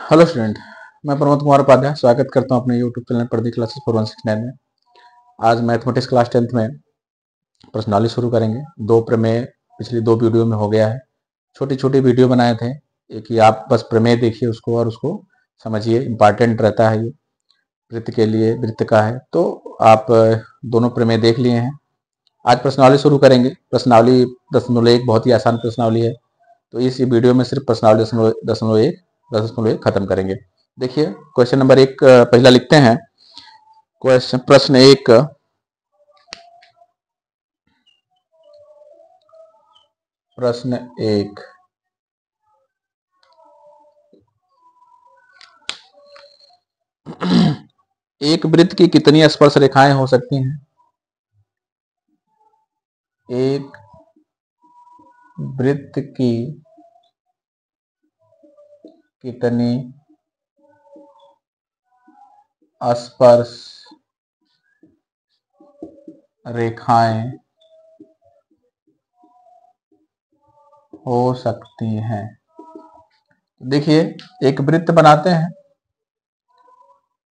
Hello student. मैं प्रमोद कुमार उपाध्याय स्वागत करता हूं अपने यूट्यूब चैनल प्रदीप क्लासेस 4169 में। आज मैथमेटिक्स क्लास 10th में प्रश्नावली शुरू करेंगे। दो प्रमेय पिछली दो वीडियो में हो गया है। छोटी छोटी वीडियो बनाए थे, एक ही आप बस प्रमेय देखिए उसको और उसको समझिए, इंपॉर्टेंट रहता है ये वृत्त के लिए। वृत्त का है तो आप दोनों प्रमेय देख लिए हैं। आज प्रश्नावली शुरू करेंगे। प्रश्नावली 10.1 बहुत ही आसान प्रश्नावली है, तो इस वीडियो में सिर्फ प्रश्नावली 10.1 खत्म करेंगे। देखिए क्वेश्चन नंबर 1 पहला लिखते हैं। प्रश्न 1, प्रश्न 1, एक वृत्त की कितनी स्पर्श रेखाएं हो सकती हैं? एक वृत्त की कितनी स्पर्श रेखाएं हो सकती हैं? देखिए एक वृत्त बनाते हैं,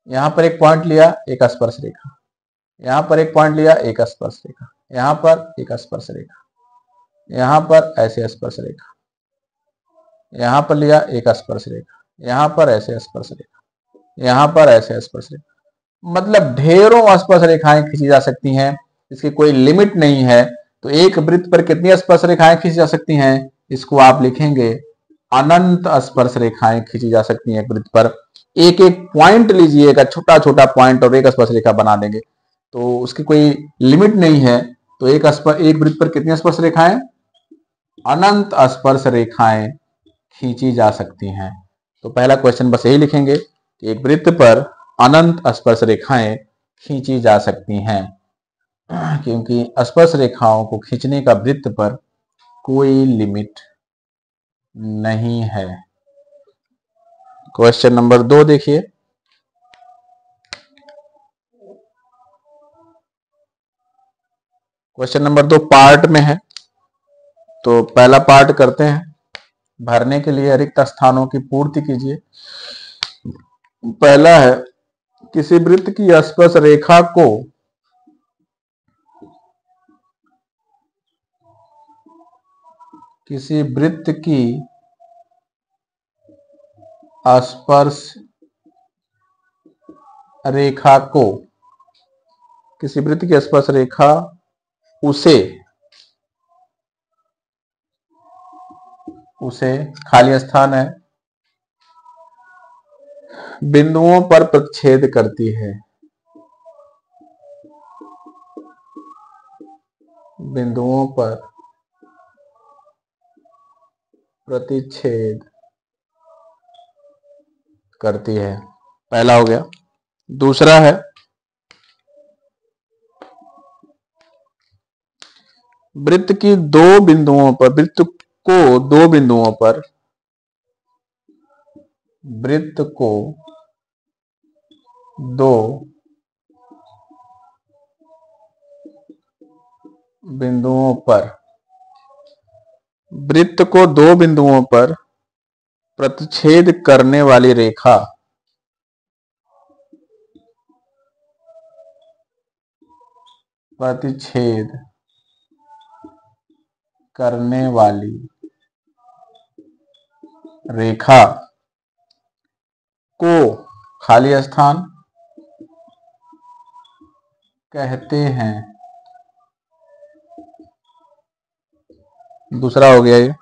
यहां पर एक पॉइंट लिया, एक स्पर्श रेखा, यहां पर एक पॉइंट लिया, एक स्पर्श रेखा, यहां पर एक स्पर्श रेखा, यहां पर ऐसे स्पर्श रेखा, यहां पर लिया एक स्पर्श रेखा, यहां पर ऐसे स्पर्श रेखा, यहां पर ऐसे स्पर्श रेखा। मतलब ढेरों स्पर्श रेखाएं खींची जा सकती हैं, इसकी कोई लिमिट नहीं है। तो एक वृत्त पर कितनी स्पर्श रेखाएं खींची जा सकती हैं? इसको आप लिखेंगे अनंत स्पर्श रेखाएं खींची जा सकती हैं एक वृत्त पर। एक एक पॉइंट लीजिएगा, छोटा छोटा पॉइंट, और एक स्पर्श रेखा बना देंगे, तो उसकी कोई लिमिट नहीं है। तो एक वृत्त पर कितनी स्पर्श रेखाएं? अनंत स्पर्श रेखाएं खींची जा सकती हैं। तो पहला क्वेश्चन बस यही लिखेंगे कि एक वृत्त पर अनंत स्पर्श रेखाएं खींची जा सकती हैं, क्योंकि स्पर्श रेखाओं को खींचने का वृत्त पर कोई लिमिट नहीं है। क्वेश्चन नंबर 2 देखिए। क्वेश्चन नंबर 2 पार्ट में है, तो पहला पार्ट करते हैं। भरने के लिए रिक्त स्थानों की पूर्ति कीजिए। पहला है, किसी वृत्त की स्पर्श रेखा को किसी वृत्त की स्पर्श रेखा को किसी वृत्त की स्पर्श रेखा उसे खाली स्थान है, बिंदुओं पर प्रतिच्छेद करती है। बिंदुओं पर प्रतिच्छेद करती है, पहला हो गया। दूसरा है, वृत्त को दो बिंदुओं पर वृत्त को दो बिंदुओं पर प्रतिच्छेद करने वाली रेखा को खाली स्थान कहते हैं। दूसरा हो गया ये।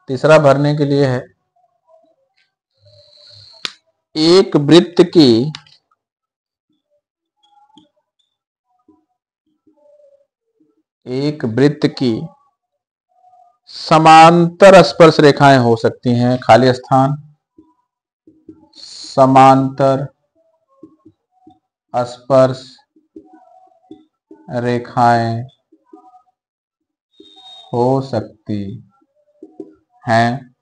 तीसरा भरने के लिए है, एक वृत्त की समांतर स्पर्श रेखाएं हो सकती हैं, खाली स्थान समांतर स्पर्श रेखाएं हो सकती हैं।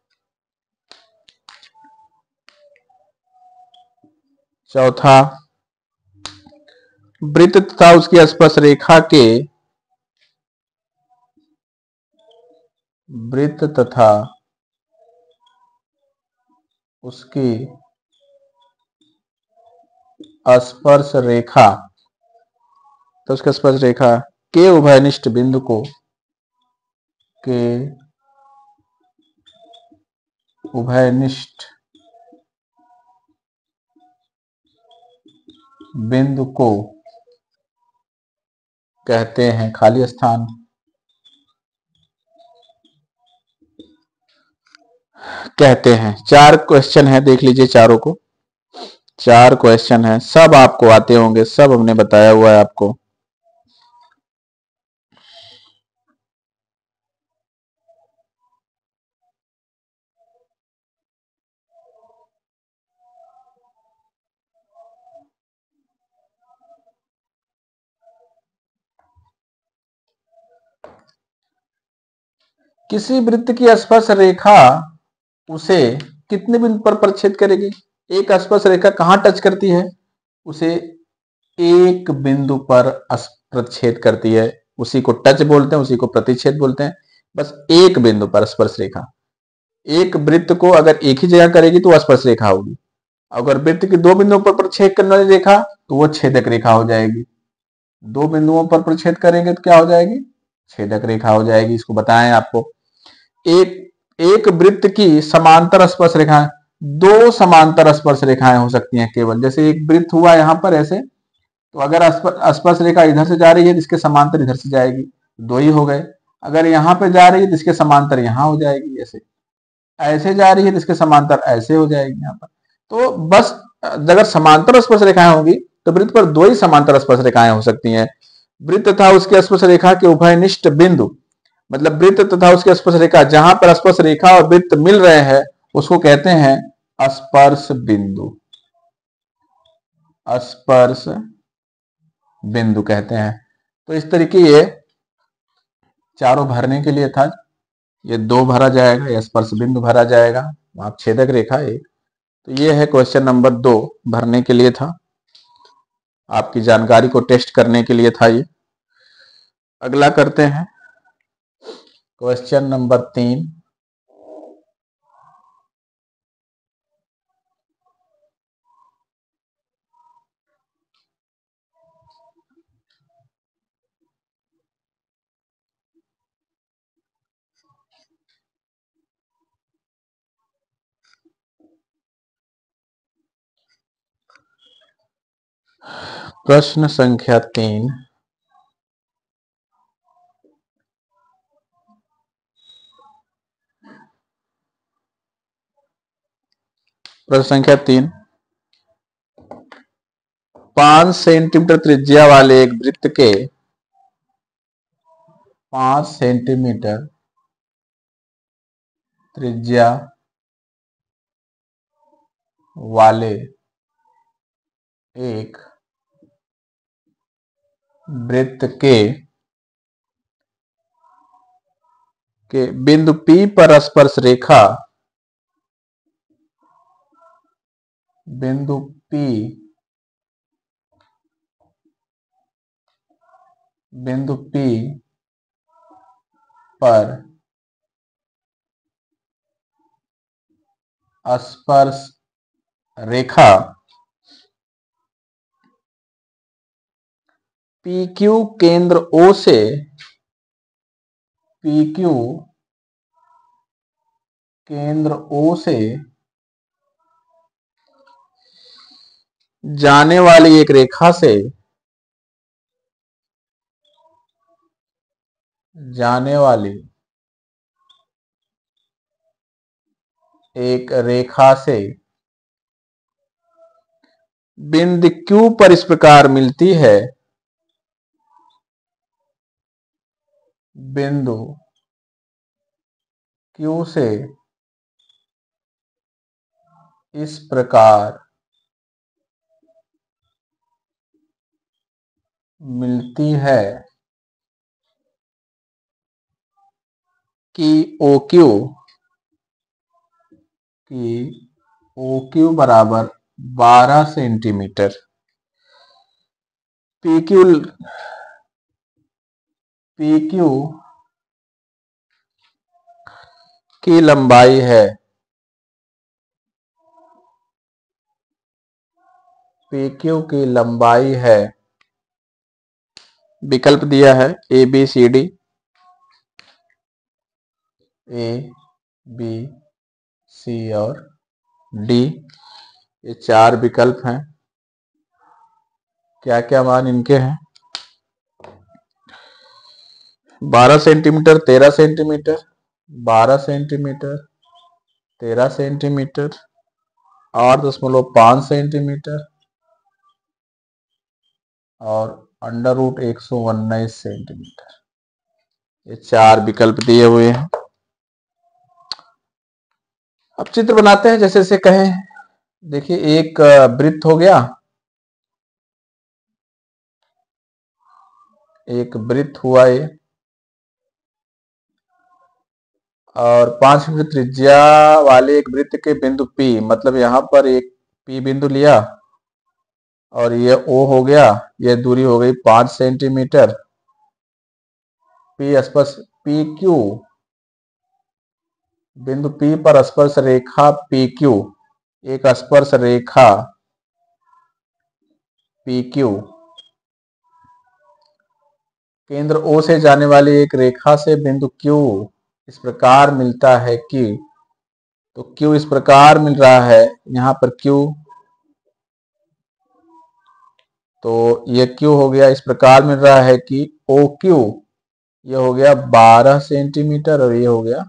चौथा, वृत्त तथा उसकी स्पर्श रेखा के वृत्त तथा उसकी स्पर्श रेखा, तो उसके स्पर्श रेखा के उभयनिष्ठ बिंदु को, के उभयनिष्ठ बिंदु को कहते हैं खाली स्थान, कहते हैं। 4 क्वेश्चन है, देख लीजिए चारों को। 4 क्वेश्चन है, सब आपको आते होंगे, सब हमने बताया हुआ है आपको। किसी वृत्त की स्पर्श रेखा उसे कितने बिंदु पर प्रच्छेद करेगी? एक स्पर्श रेखा कहां टच करती है? उसे एक बिंदु पर प्रच्छेद करती है। उसी को टच बोलते हैं, उसी को प्रतिच्छेद बोलते हैं। बस एक बिंदु पर स्पर्श रेखा। एक वृत्त को अगर एक ही जगह करेगी तो वह स्पर्श रेखा होगी। अगर वृत्त की 2 बिंदुओं पर प्रच्छेद करने वाली रेखा तो वह छेदक रेखा हो जाएगी। 2 बिंदुओं पर प्रच्छेद करेंगे तो क्या हो जाएगी? छेदक रेखा हो जाएगी। इसको बताएं आपको। एक वृत्त की समांतर स्पर्श रेखाएं, 2 समांतर स्पर्श रेखाएं हो सकती हैं केवल। जैसे एक वृत्त हुआ यहां पर ऐसे, तो अगर स्पर्श रेखा इधर से जा रही है तो इसके समांतर इधर से जाएगी, 2 ही हो गए। अगर यहाँ पे जा रही है तो इसके समांतर यहाँ हो जाएगी, ऐसे ऐसे जा रही है तो इसके समांतर ऐसे हो जाएगी यहाँ पर। तो बस अगर समांतर स्पर्श रेखाएं होंगी तो वृत्त पर 2 ही समांतर स्पर्श रेखाएं हो सकती हैं। वृत्त तथा उसके स्पर्श रेखा के उभयनिष्ठ बिंदु, मतलब वृत्त तथा उसके स्पर्श रेखा, जहां पर स्पर्श रेखा और वृत्त मिल रहे हैं उसको कहते हैं स्पर्श बिंदु। स्पर्श बिंदु कहते हैं। तो इस तरीके ये चारों भरने के लिए था। ये 2 भरा जाएगा, ये स्पर्श बिंदु भरा जाएगा, वहां छेदक रेखा एक। तो ये है क्वेश्चन नंबर 2 भरने के लिए था, आपकी जानकारी को टेस्ट करने के लिए था ये। अगला करते हैं क्वेश्चन नंबर 3। प्रश्न संख्या 3। प्रश्न संख्या 3, 5 सेंटीमीटर त्रिज्या वाले एक वृत्त के 5 सेंटीमीटर त्रिज्या वाले एक वृत्त के बिंदु P पर स्पर्श रेखा, बिंदु P पर स्पर्श रेखा PQ केंद्र O से, PQ केंद्र O से जाने वाली एक रेखा से, जाने वाली एक रेखा से बिंदु Q पर इस प्रकार मिलती है, बिंदु Q से इस प्रकार मिलती है कि OQ बराबर 12 सेंटीमीटर। PQ की लंबाई है PQ की लंबाई है, विकल्प दिया है A B C D, A B C और D, ये 4 विकल्प हैं। क्या क्या मान इनके हैं? 12 centimetre, 13 centimetre, 12 centimetre, 13 centimetre, 8.5 centimetre और √119 सेंटीमीटर, ये 4 विकल्प दिए हुए हैं। अब चित्र बनाते हैं जैसे जैसे कहें। देखिए, एक वृत्त हो गया, एक वृत्त हुआ ये, और 5 मीटर त्रिज्या वाले एक वृत्त के बिंदु P, मतलब यहां पर एक P बिंदु लिया और ये O हो गया, ये दूरी हो गई 5 सेंटीमीटर। P स्पर्श PQ, बिंदु P पर स्पर्श रेखा PQ, एक स्पर्श रेखा PQ केंद्र O से जाने वाली एक रेखा से बिंदु Q इस प्रकार मिलता है कि, तो Q इस प्रकार मिल रहा है, यहां पर Q, तो ये Q हो गया, इस प्रकार मिल रहा है कि OQ ये हो गया 12 सेंटीमीटर और ये हो गया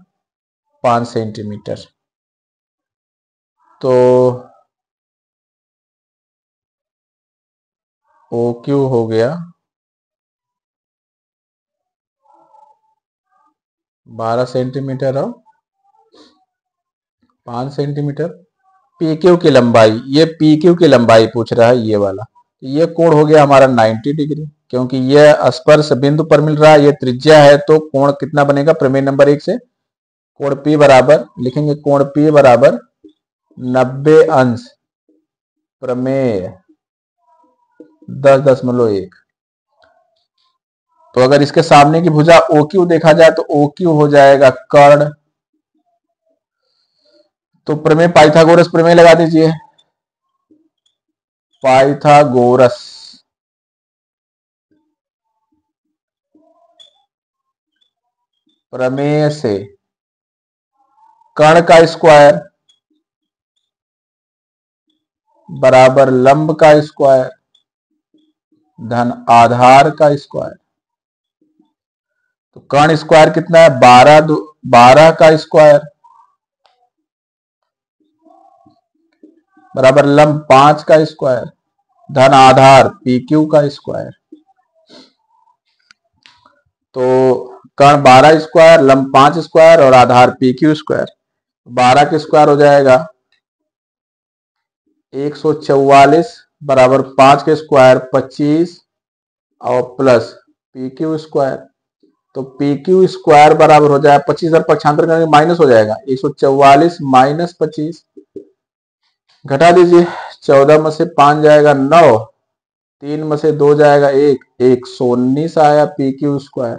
5 सेंटीमीटर। तो OQ हो गया 12 सेंटीमीटर और 5 सेंटीमीटर। PQ की लंबाई, ये PQ की लंबाई पूछ रहा है, ये वाला, ये कोण हो गया हमारा 90 डिग्री, क्योंकि ये स्पर्श बिंदु पर मिल रहा है, ये त्रिज्या है, तो कोण कितना बनेगा प्रमेय नंबर 1 से? कोण P बराबर लिखेंगे, कोण P बराबर 90 अंश प्रमेय 10.1। तो अगर इसके सामने की भुजा OQ देखा जाए तो OQ हो जाएगा कर्ण। तो प्रमेय पाइथागोरस प्रमेय लगा दीजिए, पाइथागोरस प्रमेय से कर्ण का स्क्वायर बराबर लंब का स्क्वायर धन आधार का स्क्वायर। तो कर्ण स्क्वायर कितना है? 12 का स्क्वायर बराबर लंब 5 का स्क्वायर धन आधार PQ का स्क्वायर। तो कर्ण 12 स्क्वायर, लंब 5 स्क्वायर और आधार PQ स्क्वायर। 12 के स्क्वायर हो जाएगा 144 बराबर 5 के स्क्वायर 25 और प्लस PQ स्क्वायर। तो PQ स्क्वायर बराबर हो जाएगा 25 और पक्षांतर करेंगे माइनस हो जाएगा, 144 माइनस 25, घटा दीजिए, 14 में से 5 जाएगा 9, 3 में से 2 जाएगा 1, 119 आया PQ स्क्वायर।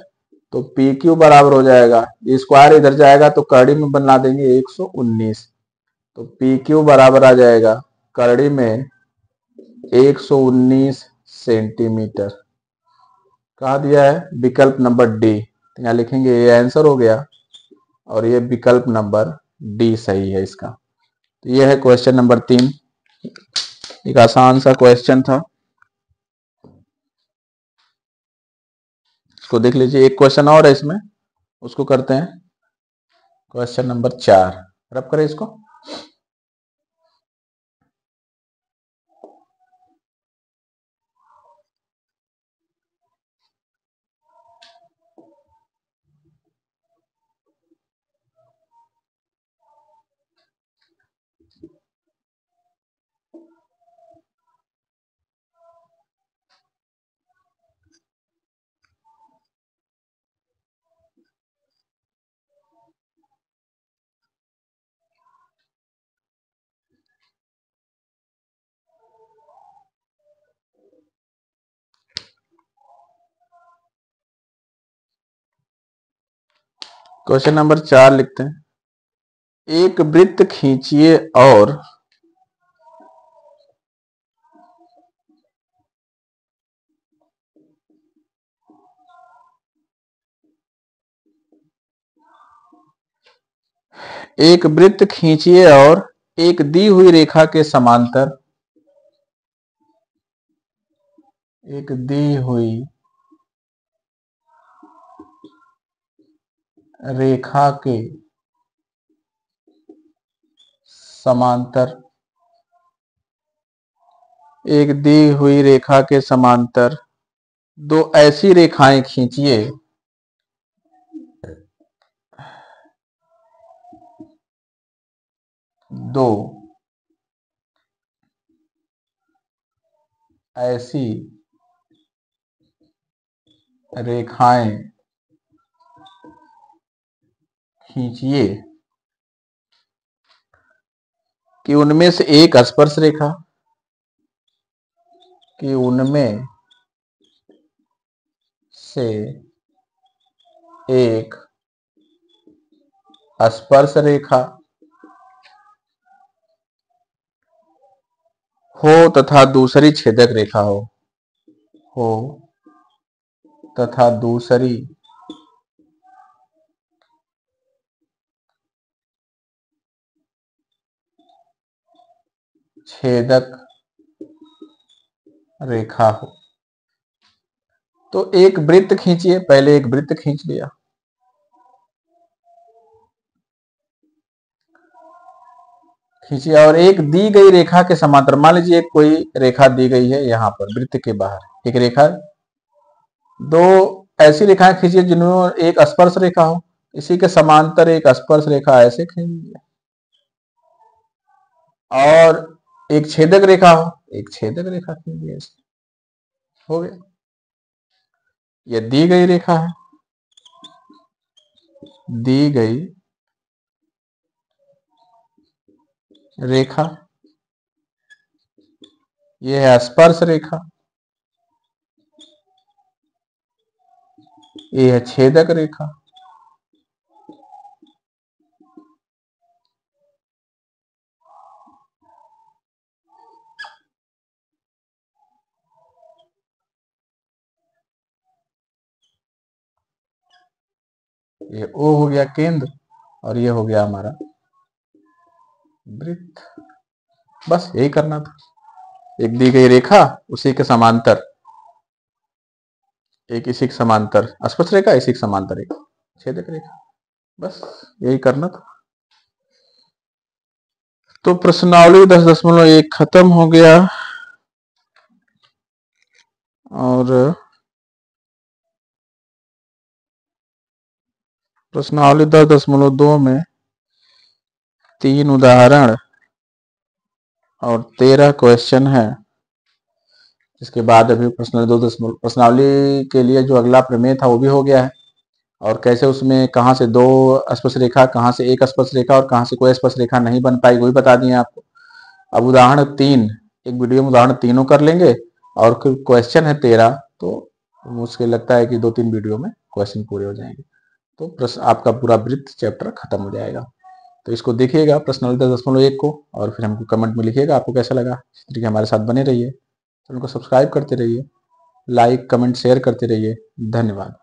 तो PQ बराबर हो जाएगा, ये स्क्वायर इधर जाएगा तो करड़ी में बना देंगे 119, तो PQ बराबर आ जाएगा करड़ी में 119 सेंटीमीटर। कहा दिया है? विकल्प नंबर D, यहाँ लिखेंगे, ये आंसर हो गया और ये विकल्प नंबर D सही है इसका। तो ये है क्वेश्चन नंबर 3, एक आसान सा क्वेश्चन था, इसको देख लीजिए। एक क्वेश्चन और है इसमें, उसको करते हैं। क्वेश्चन नंबर 4, रब करें इसको। क्वेश्चन नंबर 4 लिखते हैं, एक वृत्त खींचिए और एक वृत्त खींचिए और एक दी हुई रेखा के समांतर एक दी हुई रेखा के समांतर एक दी हुई रेखा के समांतर दो ऐसी रेखाएं खींचिए दो ऐसी रेखाएं खींचिए कि उनमें से एक स्पर्श रेखा कि उनमें से एक स्पर्श रेखा हो तथा दूसरी छेदक रेखा हो तथा दूसरी छेदक रेखा हो। तो एक वृत्त खींचिए, पहले एक वृत्त खींच लिया, खींचिए और एक दी गई रेखा के समांतर, मान लीजिए कोई रेखा दी गई है यहां पर वृत्त के बाहर एक रेखा, दो ऐसी रेखाएं खींचिए जिनमें एक स्पर्श रेखा हो, इसी के समांतर एक स्पर्श रेखा ऐसे खींचिए और एक छेदक रेखा हो, एक छेदक रेखा खींचिए, हो गया। यह दी गई रेखा है, दी गई रेखा, यह है स्पर्श रेखा, यह है छेदक रेखा। ये O हो गया केंद्र और ये हो गया हमारा वृत्त। बस यही करना था, एक दी गई रेखा उसी के समांतर एक इसी के समांतर स्पर्श रेखा, इसी के समांतर एक छेदक रेखा, बस यही करना था। तो प्रश्नावली 10.1 खत्म हो गया और प्रश्नावली 10.2 में 3 उदाहरण और 13 क्वेश्चन है। इसके बाद अभी प्रश्नावली के लिए जो अगला प्रमेय था वो भी हो गया है, और कैसे उसमें कहाँ से दो स्पर्श रेखा, कहाँ से एक स्पर्श रेखा और कहाँ से कोई स्पर्श रेखा नहीं बन पाई, वही बता दिए आपको। अब उदाहरण 3 एक वीडियो में उदाहरण तीनों कर लेंगे और क्वेश्चन है 13, तो मुझे लगता है कि 2-3 वीडियो में क्वेश्चन पूरे हो जाएंगे, तो प्रश्न आपका पूरा वृत्त चैप्टर खत्म हो जाएगा। तो इसको देखिएगा प्रश्नावली 10.1 को और फिर हमको कमेंट में लिखिएगा आपको कैसा लगा। इस तरीके हमारे साथ बने रहिए, चैनल को सब्सक्राइब करते रहिए, लाइक कमेंट शेयर करते रहिए। धन्यवाद।